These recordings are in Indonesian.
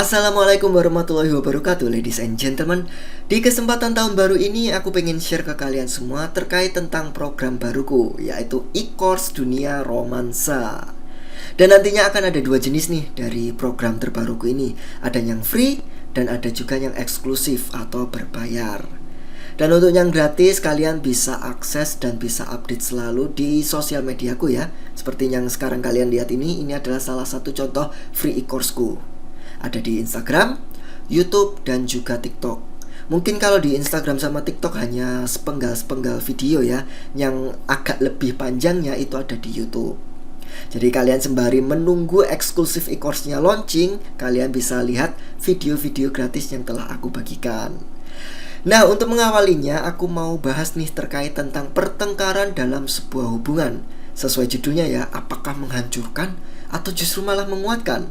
Assalamualaikum warahmatullahi wabarakatuh, ladies and gentlemen. Di kesempatan tahun baru ini aku pengen share ke kalian semua terkait tentang program baruku, yaitu e-course dunia romansa. Dan nantinya akan ada dua jenis nih dari program terbaruku ini. Ada yang free dan ada juga yang eksklusif atau berbayar. Dan untuk yang gratis, kalian bisa akses dan bisa update selalu di sosial mediaku ya. Seperti yang sekarang kalian lihat ini adalah salah satu contoh free e-courseku. Ada di Instagram, YouTube, dan juga TikTok. Mungkin kalau di Instagram sama TikTok hanya sepenggal-sepenggal video ya. Yang agak lebih panjangnya itu ada di YouTube. Jadi kalian sembari menunggu eksklusif e-course-nya launching, kalian bisa lihat video-video gratis yang telah aku bagikan. Nah, untuk mengawalinya, aku mau bahas nih terkait tentang pertengkaran dalam sebuah hubungan. Sesuai judulnya ya, apakah menghancurkan atau justru malah menguatkan?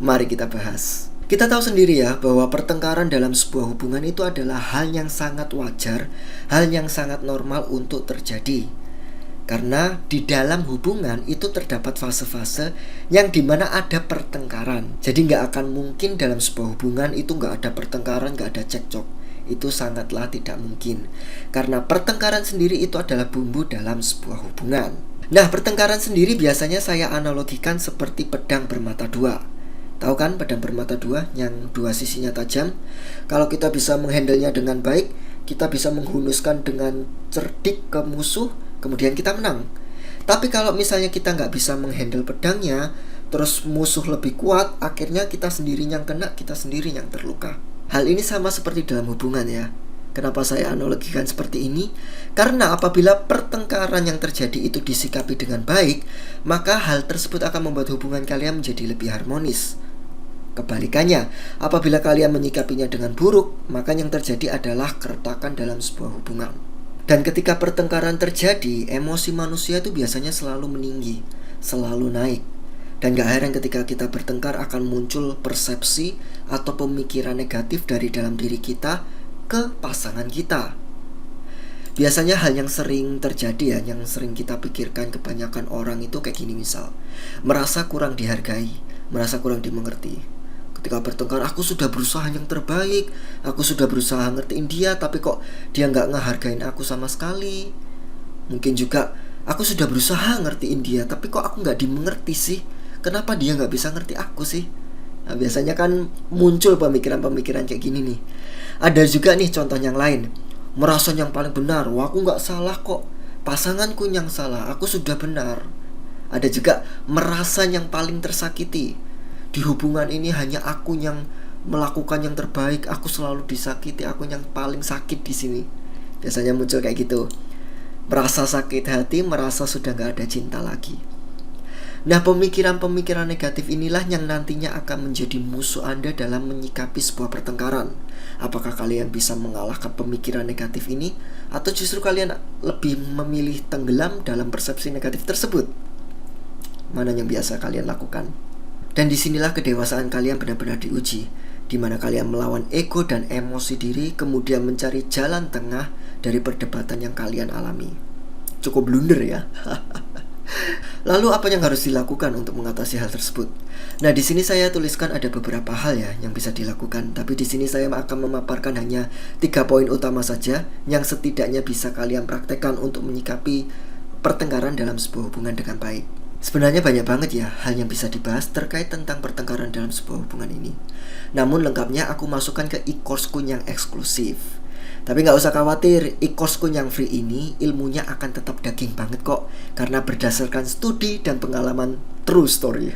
Mari kita bahas. Kita tahu sendiri ya bahwa pertengkaran dalam sebuah hubungan itu adalah hal yang sangat wajar, hal yang sangat normal untuk terjadi. Karena di dalam hubungan itu terdapat fase-fase yang dimana ada pertengkaran. Jadi nggak akan mungkin dalam sebuah hubungan itu nggak ada pertengkaran, nggak ada cekcok. Itu sangatlah tidak mungkin. Karena pertengkaran sendiri itu adalah bumbu dalam sebuah hubungan. Nah, pertengkaran sendiri biasanya saya analogikan seperti pedang bermata dua. Tahu kan pedang bermata dua yang dua sisinya tajam? Kalau kita bisa menghandlenya dengan baik, kita bisa menghunuskan dengan cerdik ke musuh, kemudian kita menang. Tapi kalau misalnya kita nggak bisa menghandle pedangnya, terus musuh lebih kuat, akhirnya kita sendiri yang kena, kita sendiri yang terluka. Hal ini sama seperti dalam hubungan ya. Kenapa saya analogikan seperti ini? Karena apabila pertengkaran yang terjadi itu disikapi dengan baik, maka hal tersebut akan membuat hubungan kalian menjadi lebih harmonis. Kebalikannya, apabila kalian menyikapinya dengan buruk, maka yang terjadi adalah keretakan dalam sebuah hubungan. Dan ketika pertengkaran terjadi, emosi manusia itu biasanya selalu meninggi, selalu naik. Dan gak heran ketika kita bertengkar akan muncul persepsi atau pemikiran negatif dari dalam diri kita ke pasangan kita. Biasanya hal yang sering terjadi ya, yang sering kita pikirkan kebanyakan orang itu kayak gini misal. Merasa kurang dihargai, merasa kurang dimengerti. Ketika bertengkar, aku sudah berusaha yang terbaik, aku sudah berusaha ngertiin dia, tapi kok dia gak ngehargain aku sama sekali. Mungkin juga, aku sudah berusaha ngertiin dia, tapi kok aku gak dimengerti sih. Kenapa dia gak bisa ngerti aku sih? Nah, biasanya kan muncul pemikiran-pemikiran kayak gini nih. Ada juga nih contoh yang lain. Merasa yang paling benar, wah aku gak salah kok, pasanganku yang salah, aku sudah benar. Ada juga merasa yang paling tersakiti. Di hubungan ini hanya aku yang melakukan yang terbaik, aku selalu disakiti, aku yang paling sakit di sini. Biasanya muncul kayak gitu. Merasa sakit hati, merasa sudah gak ada cinta lagi. Nah, pemikiran-pemikiran negatif inilah yang nantinya akan menjadi musuh Anda dalam menyikapi sebuah pertengkaran. Apakah kalian bisa mengalahkan pemikiran negatif ini, atau justru kalian lebih memilih tenggelam dalam persepsi negatif tersebut? Mana yang biasa kalian lakukan? Dan disinilah kedewasaan kalian benar-benar diuji, di mana kalian melawan ego dan emosi diri, kemudian mencari jalan tengah dari perdebatan yang kalian alami. Cukup blunder ya. Lalu apa yang harus dilakukan untuk mengatasi hal tersebut? Nah, di sini saya tuliskan ada beberapa hal ya yang bisa dilakukan, tapi di sini saya akan memaparkan hanya 3 poin utama saja yang setidaknya bisa kalian praktekkan untuk menyikapi pertengkaran dalam sebuah hubungan dengan baik. Sebenarnya banyak banget ya hal yang bisa dibahas terkait tentang pertengkaran dalam sebuah hubungan ini. Namun lengkapnya aku masukkan ke e-courseku yang eksklusif. Tapi gak usah khawatir, e-courseku yang free ini ilmunya akan tetap daging banget kok, karena berdasarkan studi dan pengalaman true story.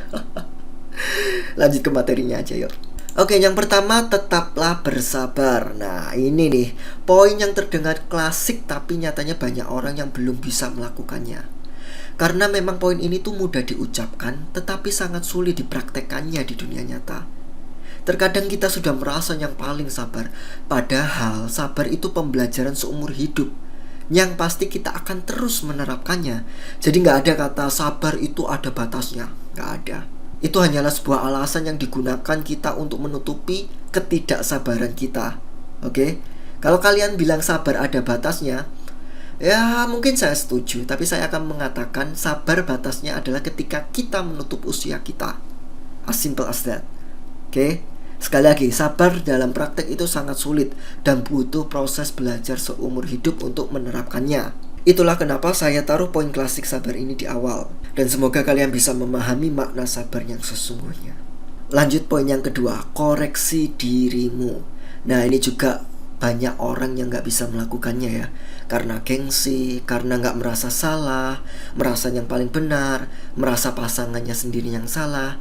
Lanjut ke materinya aja yuk. Oke, yang pertama, tetaplah bersabar. Nah, ini nih poin yang terdengar klasik tapi nyatanya banyak orang yang belum bisa melakukannya. Karena memang poin ini tuh mudah diucapkan, tetapi sangat sulit dipraktekkannya di dunia nyata. Terkadang kita sudah merasa yang paling sabar, padahal sabar itu pembelajaran seumur hidup, yang pasti kita akan terus menerapkannya. Jadi gak ada kata sabar itu ada batasnya, gak ada. Itu hanyalah sebuah alasan yang digunakan kita untuk menutupi ketidaksabaran kita. Oke? Kalau kalian bilang sabar ada batasnya, ya mungkin saya setuju, tapi saya akan mengatakan sabar batasnya adalah ketika kita menutup usia kita. As simple as that. Oke? Sekali lagi, sabar dalam praktek itu sangat sulit dan butuh proses belajar seumur hidup untuk menerapkannya. Itulah kenapa saya taruh poin klasik sabar ini di awal. Dan semoga kalian bisa memahami makna sabar yang sesungguhnya. Lanjut poin yang kedua, koreksi dirimu. Nah, ini juga banyak orang yang gak bisa melakukannya ya. Karena gengsi, karena gak merasa salah, merasa yang paling benar, merasa pasangannya sendiri yang salah.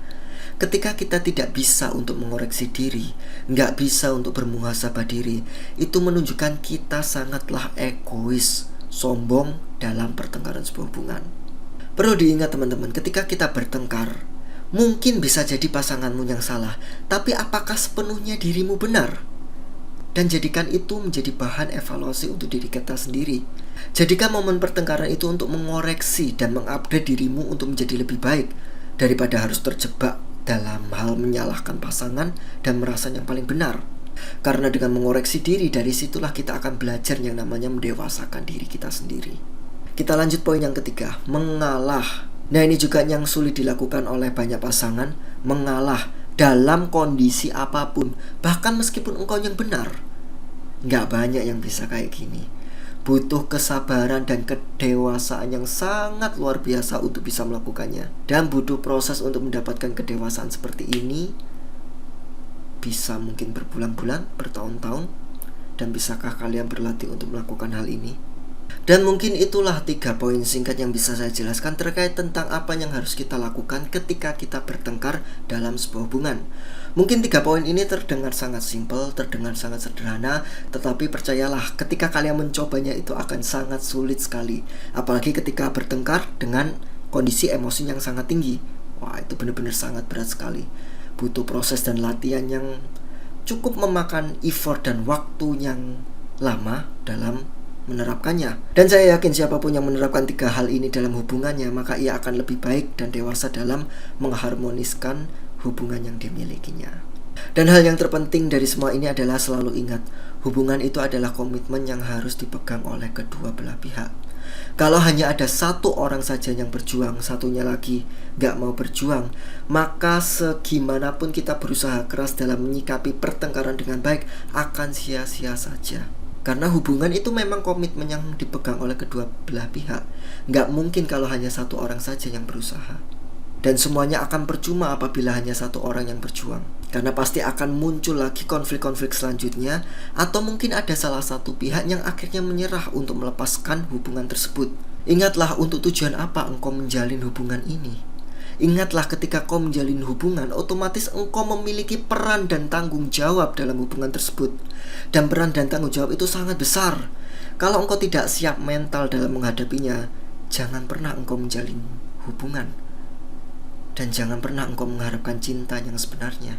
Ketika kita tidak bisa untuk mengoreksi diri, nggak bisa untuk bermuhasabah diri, itu menunjukkan kita sangatlah egois, sombong dalam pertengkaran sebuah hubungan. Perlu diingat teman-teman, ketika kita bertengkar, mungkin bisa jadi pasanganmu yang salah, tapi apakah sepenuhnya dirimu benar? Dan jadikan itu menjadi bahan evaluasi untuk diri kita sendiri. Jadikan momen pertengkaran itu untuk mengoreksi dan mengupgrade dirimu untuk menjadi lebih baik, daripada harus terjebak dalam hal menyalahkan pasangan dan merasa yang paling benar. Karena dengan mengoreksi diri, dari situlah kita akan belajar yang namanya mendewasakan diri kita sendiri. Kita lanjut poin yang ketiga, mengalah. Nah, ini juga yang sulit dilakukan oleh banyak pasangan, mengalah dalam kondisi apapun, bahkan meskipun engkau yang benar. Nggak banyak yang bisa kayak gini. Butuh kesabaran dan kedewasaan yang sangat luar biasa untuk bisa melakukannya. Dan butuh proses untuk mendapatkan kedewasaan seperti ini. Bisa mungkin berbulan-bulan, bertahun-tahun. Dan bisakah kalian berlatih untuk melakukan hal ini? Dan mungkin itulah 3 poin singkat yang bisa saya jelaskan terkait tentang apa yang harus kita lakukan ketika kita bertengkar dalam sebuah hubungan. Mungkin 3 poin ini terdengar sangat simpel, terdengar sangat sederhana, tetapi percayalah, ketika kalian mencobanya itu akan sangat sulit sekali. Apalagi ketika bertengkar dengan kondisi emosi yang sangat tinggi. Wah, itu benar-benar sangat berat sekali. Butuh proses dan latihan yang cukup memakan effort dan waktu yang lama dalam menerapkannya. Dan saya yakin siapapun yang menerapkan 3 hal ini dalam hubungannya, maka ia akan lebih baik dan dewasa dalam mengharmoniskan hubungan yang dimilikinya. Dan hal yang terpenting dari semua ini adalah selalu ingat, hubungan itu adalah komitmen yang harus dipegang oleh kedua belah pihak. Kalau hanya ada satu orang saja yang berjuang, satunya lagi gak mau berjuang, maka segimanapun kita berusaha keras dalam menyikapi pertengkaran dengan baik, akan sia-sia saja. Karena hubungan itu memang komitmen yang dipegang oleh kedua belah pihak. Gak mungkin kalau hanya satu orang saja yang berusaha. Dan semuanya akan percuma apabila hanya satu orang yang berjuang. Karena pasti akan muncul lagi konflik-konflik selanjutnya. Atau mungkin ada salah satu pihak yang akhirnya menyerah untuk melepaskan hubungan tersebut. Ingatlah untuk tujuan apa engkau menjalin hubungan ini. Ingatlah ketika kau menjalin hubungan, otomatis engkau memiliki peran dan tanggung jawab dalam hubungan tersebut. Dan peran dan tanggung jawab itu sangat besar. Kalau engkau tidak siap mental dalam menghadapinya, jangan pernah engkau menjalin hubungan. Dan jangan pernah engkau mengharapkan cinta yang sebenarnya.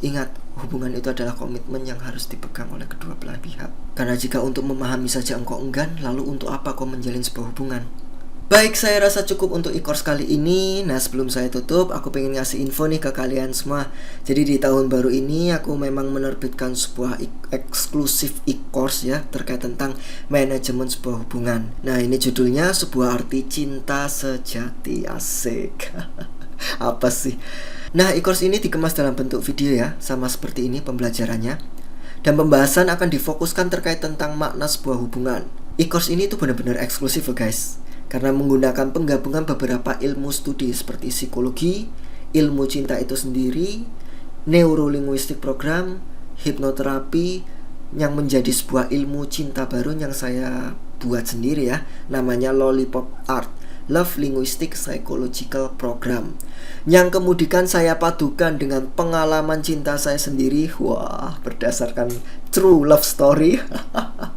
Ingat, hubungan itu adalah komitmen yang harus dipegang oleh kedua belah pihak. Karena jika untuk memahami saja engkau enggan, lalu untuk apa kau menjalin sebuah hubungan? Baik, saya rasa cukup untuk e-course kali ini. Nah, sebelum saya tutup, aku pengen ngasih info nih ke kalian semua. Jadi di tahun baru ini aku memang menerbitkan sebuah eksklusif e-course ya, terkait tentang manajemen sebuah hubungan. Nah, ini judulnya Sebuah Arti Cinta Sejati. Asik. Apa sih? Nah, e-course ini dikemas dalam bentuk video ya, sama seperti ini pembelajarannya. Dan pembahasan akan difokuskan terkait tentang makna sebuah hubungan. E-course ini tuh benar-benar eksklusif ya guys. Karena menggunakan penggabungan beberapa ilmu studi seperti psikologi, ilmu cinta itu sendiri, neurolinguistik program, hipnoterapi, yang menjadi sebuah ilmu cinta baru yang saya buat sendiri ya, namanya Lollipop Art, Love Linguistic Psychological Program, yang kemudian saya padukan dengan pengalaman cinta saya sendiri, wah, berdasarkan true love story,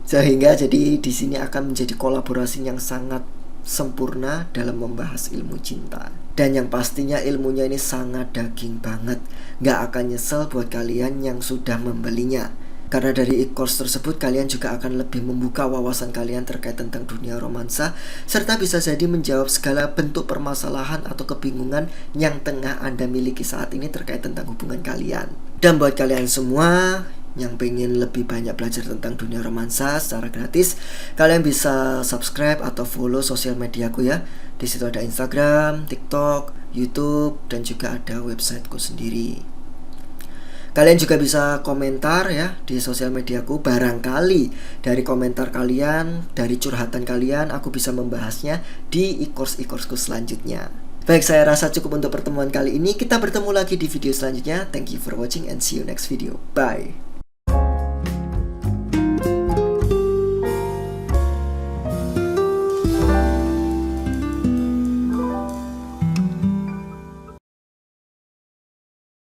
sehingga jadi di sini akan menjadi kolaborasi yang sangat sempurna dalam membahas ilmu cinta. Dan yang pastinya ilmunya ini sangat daging banget. Gak akan nyesel buat kalian yang sudah membelinya. Karena dari e-course tersebut kalian juga akan lebih membuka wawasan kalian terkait tentang dunia romansa, serta bisa jadi menjawab segala bentuk permasalahan atau kebingungan yang tengah Anda miliki saat ini terkait tentang hubungan kalian. Dan buat kalian semua yang pengen lebih banyak belajar tentang dunia romansa secara gratis, kalian bisa subscribe atau follow sosial mediaku ya. Di situ ada Instagram, TikTok, YouTube, dan juga ada websiteku sendiri. Kalian juga bisa komentar ya di sosial mediaku. Barangkali dari komentar kalian, dari curhatan kalian, aku bisa membahasnya di e-course-e-courseku selanjutnya. Baik, saya rasa cukup untuk pertemuan kali ini. Kita bertemu lagi di video selanjutnya. Thank you for watching and see you next video. Bye.